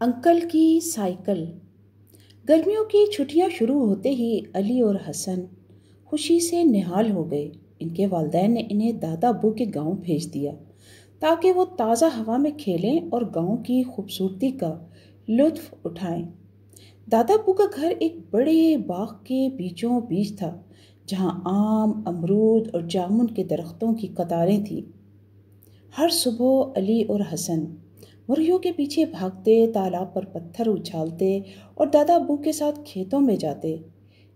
Uncle की cycle. गर्मियों की छुट्टियां शुरू होते ही अली और हसन खुशी से निहाल हो गए। इनके वालिदैन ने इन्हें दादा अब्बू के गांव भेज दिया ताकि वो ताज़ा हवा में खेलें और गांव की खूबसूरती का लुत्फ उठाएं। दादा अब्बू का घर एक बड़े बाग के बीचों बीच था, जहां आम, अमरूद और जामुन के दरख्तों की कतारें थीं। हर सुबह अली और हसन मुर्गियों के पीछे भागते, तालाब पर पत्थर उछालते और दादा अब्बू के साथ खेतों में जाते।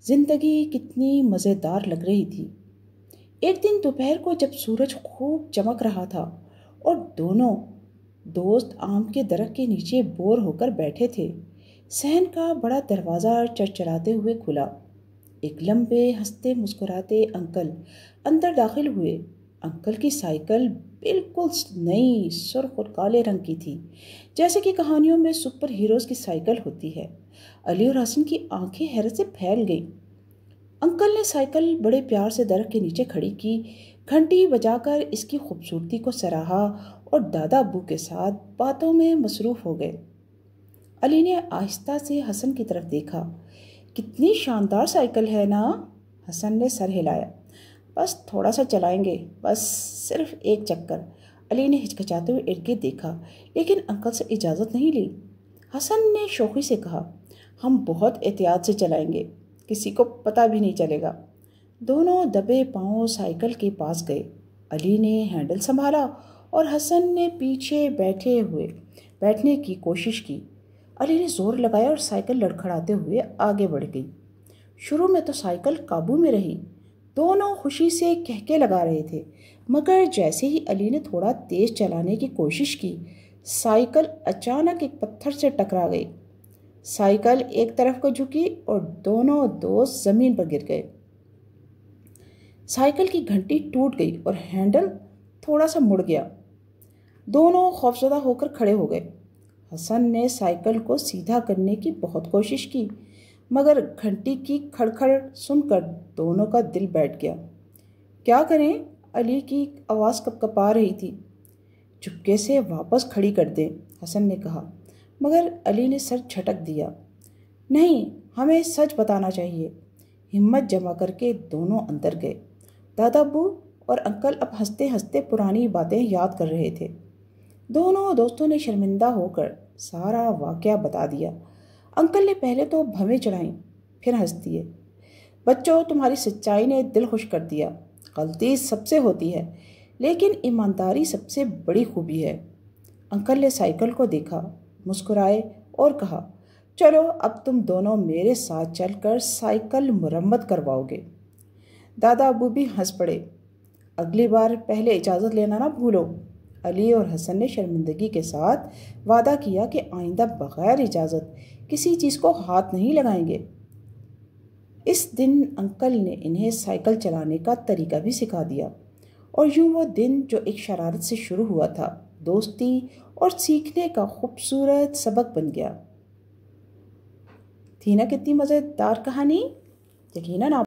जिंदगी कितनी मज़ेदार लग रही थी। एक दिन दोपहर को जब सूरज खूब चमक रहा था और दोनों दोस्त आम के दरख्त के नीचे बोर होकर बैठे थे, सहन का बड़ा दरवाज़ा चरचराते हुए खुला। एक लंबे हंसते मुस्कुराते अंकल अंदर दाखिल हुए। अंकल की साइकिल बिल्कुल नई, सुर्ख और काले रंग की थी, जैसे कि कहानियों में सुपर हीरोज की साइकिल होती है। अली और हसन की आंखें हैरत से फैल गईं। अंकल ने साइकिल बड़े प्यार से दरख्त के नीचे खड़ी की, घंटी बजाकर इसकी खूबसूरती को सराहा और दादा अब्बू के साथ बातों में मसरूफ हो गए। अली ने आहिस्ता से हसन की तरफ देखा। कितनी शानदार साइकिल है ना? हसन ने सर हिलाया। बस थोड़ा सा चलाएंगे, बस सिर्फ एक चक्कर। अली ने हिचकिचाते हुए इर्द गिर्द देखा, लेकिन अंकल से इजाज़त नहीं ली। हसन ने शौक़ी से कहा, हम बहुत एहतियात से चलाएंगे, किसी को पता भी नहीं चलेगा। दोनों दबे पांव साइकिल के पास गए। अली ने हैंडल संभाला और हसन ने पीछे बैठने की कोशिश की। अली ने जोर लगाया और साइकिल लड़खड़ाते हुए आगे बढ़ गई। शुरू में तो साइकिल काबू में रही। दोनों खुशी से कहके लगा रहे थे, मगर जैसे ही अली ने थोड़ा तेज चलाने की कोशिश की, साइकिल अचानक एक पत्थर से टकरा गई। साइकिल एक तरफ को झुकी और दोनों दोस्त जमीन पर गिर गए। साइकिल की घंटी टूट गई और हैंडल थोड़ा सा मुड़ गया। दोनों खौफजदा होकर खड़े हो गए। हसन ने साइकिल को सीधा करने की बहुत कोशिश की, मगर घंटी की खड़खड़ सुनकर दोनों का दिल बैठ गया। क्या करें? अली की आवाज़ कँपा रही थी। चुपके से वापस खड़ी कर दें, हसन ने कहा, मगर अली ने सर झटक दिया। नहीं, हमें सच बताना चाहिए। हिम्मत जमा करके दोनों अंदर गए। दादा अब्बू और अंकल अब हंसते हंसते पुरानी बातें याद कर रहे थे। दोनों दोस्तों ने शर्मिंदा होकर सारा वाक़या बता दिया। अंकल ने पहले तो भवें चढ़ाईं, फिर हंस दिए। बच्चों, तुम्हारी सच्चाई ने दिल खुश कर दिया। गलती सबसे होती है, लेकिन ईमानदारी सबसे बड़ी खूबी है। अंकल ने साइकिल को देखा, मुस्कुराए और कहा, चलो अब तुम दोनों मेरे साथ चलकर साइकिल मुरम्मत करवाओगे। दादा अब्बू भी हंस पड़े। अगली बार पहले इजाज़त लेना ना भूलो। अली और हसन ने शर्मिंदगी के साथ वादा किया कि आइंदा बग़ैर इजाज़त किसी चीज़ को हाथ नहीं लगाएंगे। इस दिन अंकल ने इन्हें साइकिल चलाने का तरीका भी सिखा दिया और यूं वो दिन जो एक शरारत से शुरू हुआ था, दोस्ती और सीखने का खूबसूरत सबक बन गया। थी ना कितनी मज़ेदार कहानी? यकीनन आप